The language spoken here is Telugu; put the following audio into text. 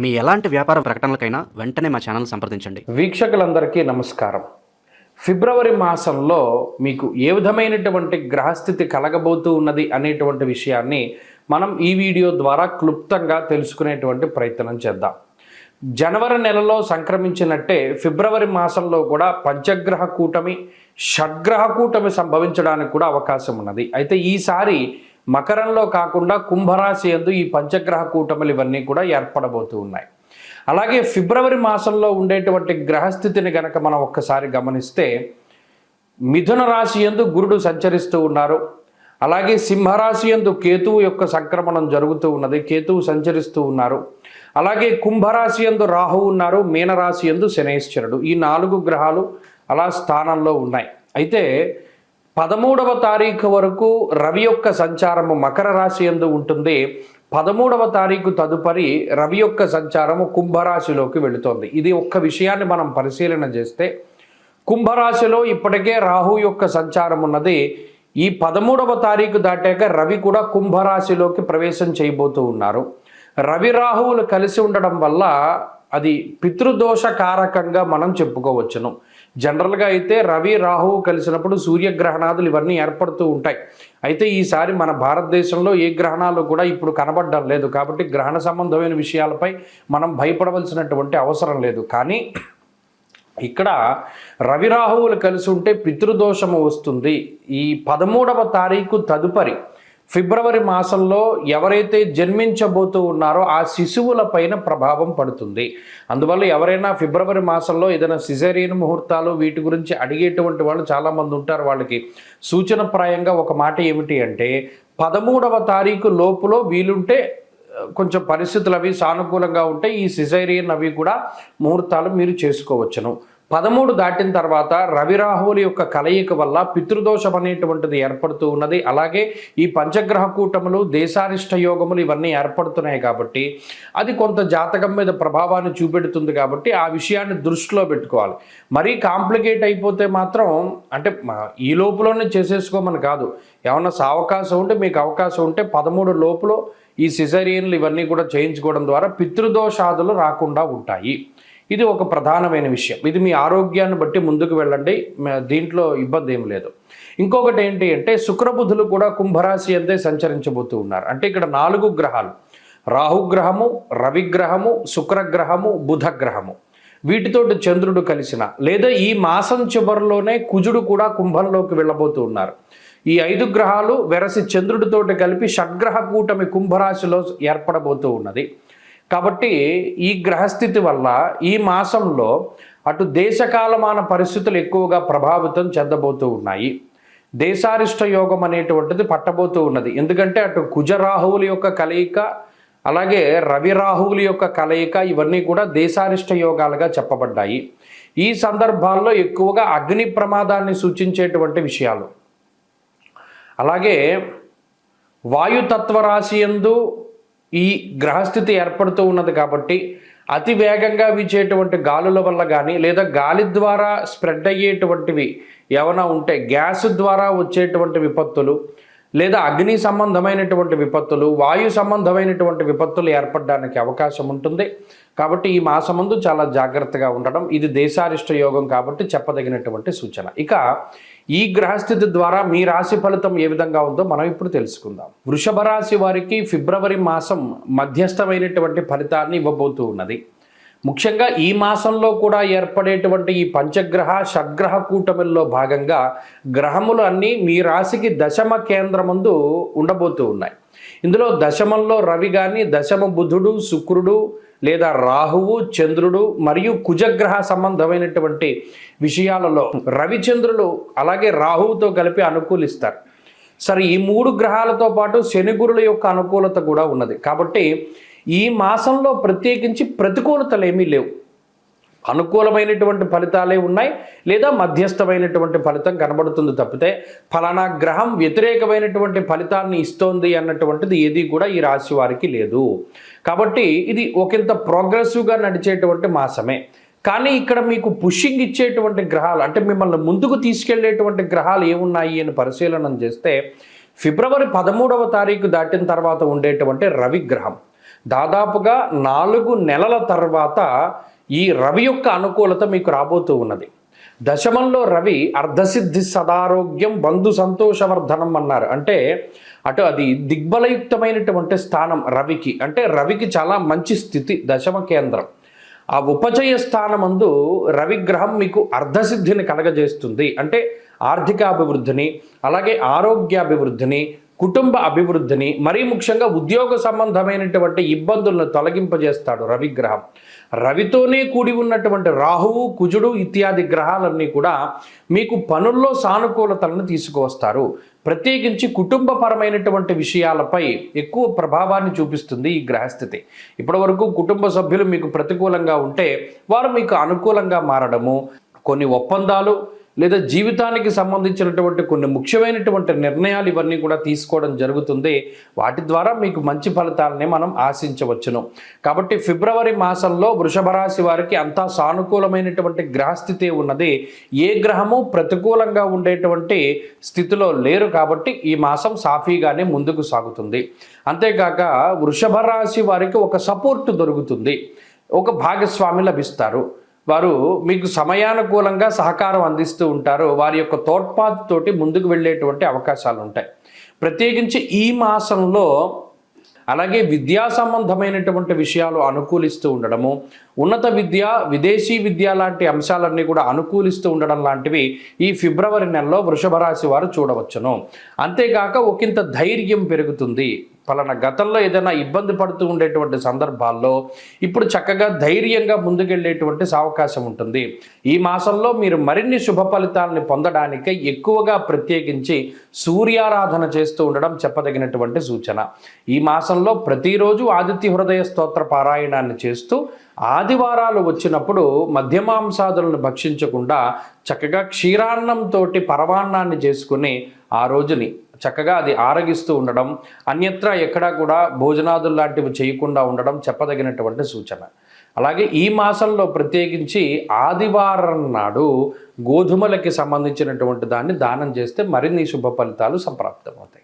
మీ ఎలాంటి వ్యాపార ప్రకటనలకైనా వెంటనే మా ఛానల్ సంప్రదించండి. వీక్షకులందరికీ నమస్కారం. ఫిబ్రవరి మాసంలో మీకు ఏ విధమైనటువంటి గ్రహస్థితి కలగబోతూ ఉన్నది అనేటువంటి విషయాన్ని మనం ఈ వీడియో ద్వారా క్లుప్తంగా తెలుసుకునేటువంటి ప్రయత్నం చేద్దాం. జనవరి నెలలో సంక్రమించినట్టే ఫిబ్రవరి మాసంలో కూడా పంచగ్రహ కూటమి, షడ్గ్రహ కూటమి సంభవించడానికి కూడా అవకాశం ఉన్నది. అయితే ఈసారి మకరంలో కాకుండా కుంభరాశి యందు ఈ పంచగ్రహ కూటములు ఇవన్నీ కూడా ఏర్పడబోతూ ఉన్నాయి. అలాగే ఫిబ్రవరి మాసంలో ఉండేటువంటి గ్రహస్థితిని గనక మనం ఒక్కసారి గమనిస్తే మిథున రాశి యందు గురుడు సంచరిస్తూ ఉన్నారు. అలాగే సింహరాశి యందు కేతువు యొక్క సంక్రమణం జరుగుతూ ఉన్నది, కేతువు సంచరిస్తూ ఉన్నారు. అలాగే కుంభరాశి యందు రాహువు ఉన్నారు, మీనరాశి యందు శనైశ్వరుడు. ఈ 4 గ్రహాలు అలా స్థానంలో ఉన్నాయి. అయితే 13వ తారీఖు వరకు రవి యొక్క సంచారము మకర రాశి యందు ఉంటుంది. 13వ తారీఖు తదుపరి రవి యొక్క సంచారము కుంభరాశిలోకి వెళుతోంది. ఇది ఒక్క విషయాన్ని మనం పరిశీలన చేస్తే కుంభరాశిలో ఇప్పటికే రాహు యొక్క సంచారం ఉన్నది. ఈ 13వ తారీఖు దాటాక రవి కూడా కుంభరాశిలోకి ప్రవేశం చేయబోతూ ఉన్నారు. రవి రాహువులు కలిసి ఉండడం వల్ల అది పితృదోష కారకంగా మనం చెప్పుకోవచ్చును. జనరల్గా అయితే రవి రాహువు కలిసినప్పుడు సూర్యగ్రహణాదులు ఇవన్నీ ఏర్పడుతూ ఉంటాయి. అయితే ఈసారి మన భారతదేశంలో ఏ గ్రహణాలు కూడా ఇప్పుడు కనబడడం లేదు. కాబట్టి గ్రహణ సంబంధమైన విషయాలపై మనం భయపడవలసినటువంటి అవసరం లేదు. కానీ ఇక్కడ రవి రాహువులు కలిసి ఉంటే పితృదోషము వస్తుంది. ఈ 13వ తారీఖు తదుపరి ఫిబ్రవరి మాసంలో ఎవరైతే జన్మించబోతూ ఉన్నారో ఆ శిశువుల పైన ప్రభావం పడుతుంది. అందువల్ల ఎవరైనా ఫిబ్రవరి మాసంలో ఏదైనా సిజేరియన్ ముహూర్తాలు వీటి గురించి అడిగేటువంటి వాళ్ళు చాలామంది ఉంటారు. వాళ్ళకి సూచనప్రాయంగా ఒక మాట ఏమిటి అంటే 13వ తారీఖు లోపులో వీలుంటే కొంచెం పరిస్థితులు అవి సానుకూలంగా ఉంటే ఈ సిజేరియన్ అవి కూడా ముహూర్తాలు మీరు చేసుకోవచ్చును. 13 దాటిన తర్వాత రవి రాహువుల యొక్క కలయిక వల్ల పితృదోషం అనేటువంటిది ఏర్పడుతూ ఉన్నది. అలాగే ఈ పంచగ్రహ కూటములు, దేశారిష్ట యోగములు ఇవన్నీ ఏర్పడుతున్నాయి కాబట్టి అది కొంత జాతకం మీద ప్రభావాన్ని చూపెడుతుంది. కాబట్టి ఆ విషయాన్ని దృష్టిలో పెట్టుకోవాలి. మరీ కాంప్లికేట్ అయిపోతే మాత్రం అంటే ఈ లోపులోనే చేసేసుకోమని కాదు. ఏమన్నా అవకాశం ఉంటే మీకు అవకాశం ఉంటే 13 లోపులో ఈ సిజేరియన్లు ఇవన్నీ కూడా చేయించుకోవడం ద్వారా పితృదోషాదులు రాకుండా ఉంటాయి. ఇది ఒక ప్రధానమైన విషయం. ఇది మీ ఆరోగ్యాన్ని బట్టి ముందుకు వెళ్ళండి, దీంట్లో ఇబ్బంది ఏం లేదు. ఇంకొకటి ఏంటి అంటే శుక్రబుధులు కూడా కుంభరాశి అంతే సంచరించబోతూ ఉన్నారు. అంటే ఇక్కడ 4 గ్రహాలు, రాహుగ్రహము, రవిగ్రహము, శుక్రగ్రహము, బుధగ్రహము, వీటితోటి చంద్రుడు కలిసిన లేదా ఈ మాసం చివరిలోనే కుజుడు కూడా కుంభంలోకి వెళ్ళబోతూ ఉన్నారు. ఈ 5 గ్రహాలు వెరసి చంద్రుడితోటి కలిపి షడ్గ్రహ కూటమి కుంభరాశిలో ఏర్పడబోతూ ఉన్నది. కాబట్టి ఈ గ్రహస్థితి వల్ల ఈ మాసంలో అటు దేశకాలమాన పరిస్థితులు ఎక్కువగా ప్రభావితం చెందబోతూ ఉన్నాయి. దేశారిష్ట యోగం అనేటువంటిది పట్టబోతూ ఉన్నది. ఎందుకంటే అటు కుజరాహువుల యొక్క కలయిక, అలాగే రవి రాహువుల యొక్క కలయిక ఇవన్నీ కూడా దేశారిష్ట యోగాలుగా చెప్పబడ్డాయి. ఈ సందర్భాల్లో ఎక్కువగా అగ్ని ప్రమాదాన్ని సూచించేటువంటి విషయాలు, అలాగే వాయుతత్వ రాశి యందు ఈ గ్రహస్థితి ఏర్పడుతూ ఉన్నది. కాబట్టి అతి వేగంగా వీచేటువంటి గాలుల వల్ల కానీ లేదా గాలి ద్వారా స్ప్రెడ్ అయ్యేటువంటివి ఏమైనా ఉంటే గ్యాస్ ద్వారా వచ్చేటువంటి విపత్తులు లేదా అగ్ని సంబంధమైనటువంటి విపత్తులు, వాయు సంబంధమైనటువంటి విపత్తులు ఏర్పడడానికి అవకాశం ఉంటుంది. కాబట్టి ఈ మాసమందు చాలా జాగ్రత్తగా ఉండడం, ఇది దేశారిష్ట యోగం కాబట్టి చెప్పదగినటువంటి సూచన. ఇక ఈ గ్రహస్థితి ద్వారా మీ రాశి ఫలితం ఏ విధంగా ఉందో మనం ఇప్పుడు తెలుసుకుందాం. వృషభ రాశి వారికి ఫిబ్రవరి మాసం మధ్యస్థమైనటువంటి ఫలితాన్ని ఇవ్వబోతూ ఉన్నది. ముఖ్యంగా ఈ మాసంలో కూడా ఏర్పడేటువంటి ఈ పంచగ్రహ షడ్గ్రహ కూటమిల్లో భాగంగా గ్రహములు అన్నీ మీ రాశికి దశమ కేంద్రమందు ఉండబోతూ ఉన్నాయి. ఇందులో దశమంలో రవి కానీ, దశమ బుధుడు, శుక్రుడు లేదా రాహువు, చంద్రుడు మరియు కుజగ్రహ సంబంధమైనటువంటి విషయాలలో రవిచంద్రులు అలాగే రాహువుతో కలిపి అనుకూలిస్తారు. సరే, ఈ 3 గ్రహాలతో పాటు శని గురుల యొక్క అనుకూలత కూడా ఉన్నది. కాబట్టి ఈ మాసంలో ప్రత్యేకించి ప్రతికూలతలు ఏమీ లేవు. అనుకూలమైనటువంటి ఫలితాలే ఉన్నాయి లేదా మధ్యస్థమైనటువంటి ఫలితం కనబడుతుంది తప్పితే ఫలానా గ్రహం వ్యతిరేకమైనటువంటి ఫలితాన్ని ఇస్తోంది అన్నటువంటిది ఏది కూడా ఈ రాశి వారికి లేదు. కాబట్టి ఇది ఒకంత ప్రోగ్రెసివ్గా నడిచేటువంటి మాసమే. కానీ ఇక్కడ మీకు పుషింగ్ ఇచ్చేటువంటి గ్రహాలు అంటే మిమ్మల్ని ముందుకు తీసుకెళ్లేటువంటి గ్రహాలు ఏమున్నాయి అని పరిశీలన చేస్తే ఫిబ్రవరి 13వ తారీఖు దాటిన తర్వాత ఉండేటువంటి రవి గ్రహం, దాదాపుగా 4 నెలల తర్వాత ఈ రవి యొక్క అనుకూలత మీకు రాబోతూ ఉన్నది. దశమంలో రవి అర్ధసిద్ధి సదారోగ్యం బంధు సంతోషవర్ధనం అన్నారు. అంటే అటు అది దిగ్బలయుక్తమైనటువంటి స్థానం రవికి. అంటే రవికి చాలా మంచి స్థితి దశమ కేంద్రం. ఆ ఉపచయ స్థానమందు రవిగ్రహం మీకు అర్ధసిద్ధిని కలగజేస్తుంది. అంటే ఆర్థిక అభివృద్ధిని, అలాగే ఆరోగ్యాభివృద్ధిని, కుటుంబ అభివృద్ధిని, మరీ ముఖ్యంగా ఉద్యోగ సంబంధమైనటువంటి ఇబ్బందులను తొలగింపజేస్తాడు రవిగ్రహం. రవితోనే కూడి ఉన్నటువంటి రాహువు, కుజుడు ఇత్యాది గ్రహాలన్నీ కూడా మీకు పనుల్లో సానుకూలతలను తీసుకువస్తారు. ప్రత్యేకించి కుటుంబపరమైనటువంటి విషయాలపై ఎక్కువ ప్రభావాన్ని చూపిస్తుంది ఈ గ్రహస్థితి. ఇప్పటివరకు కుటుంబ సభ్యులు మీకు ప్రతికూలంగా ఉంటే వారు మీకు అనుకూలంగా మారడము, కొన్ని ఒప్పందాలు లేదా జీవితానికి సంబంధించినటువంటి కొన్ని ముఖ్యమైనటువంటి నిర్ణయాలు ఇవన్నీ కూడా తీసుకోవడం జరుగుతుంది. వాటి ద్వారా మీకు మంచి ఫలితాలని మనం ఆశించవచ్చును. కాబట్టి ఫిబ్రవరి మాసంలో వృషభ రాశి వారికి అంతా సానుకూలమైనటువంటి గ్రహస్థితి ఉన్నది. ఏ గ్రహము ప్రతికూలంగా ఉండేటువంటి స్థితిలో లేరు. కాబట్టి ఈ మాసం సాఫీగానే ముందుకు సాగుతుంది. అంతేకాక వృషభ రాశి వారికి ఒక సపోర్ట్ దొరుకుతుంది, ఒక భాగస్వామి లభిస్తారు. వారు మీకు సమయానుకూలంగా సహకారం అందిస్తూ ఉంటారు. వారి యొక్క తోడ్పాటుతోటి ముందుకు వెళ్ళేటువంటి అవకాశాలు ఉంటాయి. ప్రత్యేకించి ఈ మాసంలో అలాగే విద్యా సంబంధమైనటువంటి విషయాలు అనుకూలిస్తూ ఉండడము, ఉన్నత విద్య, విదేశీ విద్య లాంటి అంశాలన్నీ కూడా అనుకూలిస్తూ ఉండడం లాంటివి ఈ ఫిబ్రవరి నెలలో వృషభ రాశి వారు చూడవచ్చును. అంతేకాక ఒకంత ధైర్యం పెరుగుతుంది. పలానా గతంలో ఏదైనా ఇబ్బంది పడుతూ ఉండేటువంటి సందర్భాల్లో ఇప్పుడు చక్కగా ధైర్యంగా ముందుకెళ్ళేటువంటి అవకాశం ఉంటుంది. ఈ మాసంలో మీరు మరిన్ని శుభ ఫలితాలని పొందడానికి ఎక్కువగా ప్రత్యేకించి సూర్యారాధన చేస్తూ ఉండడం చెప్పదగినటువంటి సూచన. ఈ మాసంలో ప్రతిరోజు ఆదిత్య హృదయ స్తోత్ర పారాయణాన్ని చేస్తూ ఆదివారాలు వచ్చినప్పుడు మధ్యమాంసాదులను భక్షించకుండా చక్కగా క్షీరాన్నంతో పరమాన్నాన్ని చేసుకుని ఆ రోజుని చక్కగా అది ఆరగిస్తూ ఉండడం, అన్యత్రా ఎక్కడా కూడా భోజనాదులు లాంటివి చేయకుండా ఉండడం చెప్పదగినటువంటి సూచన. అలాగే ఈ మాసంలో ప్రత్యేకించి ఆదివారం నాడు గోధుమలకి సంబంధించినటువంటి దాన్ని దానం చేస్తే మరిన్ని శుభ ఫలితాలు సంప్రాప్తమవుతాయి.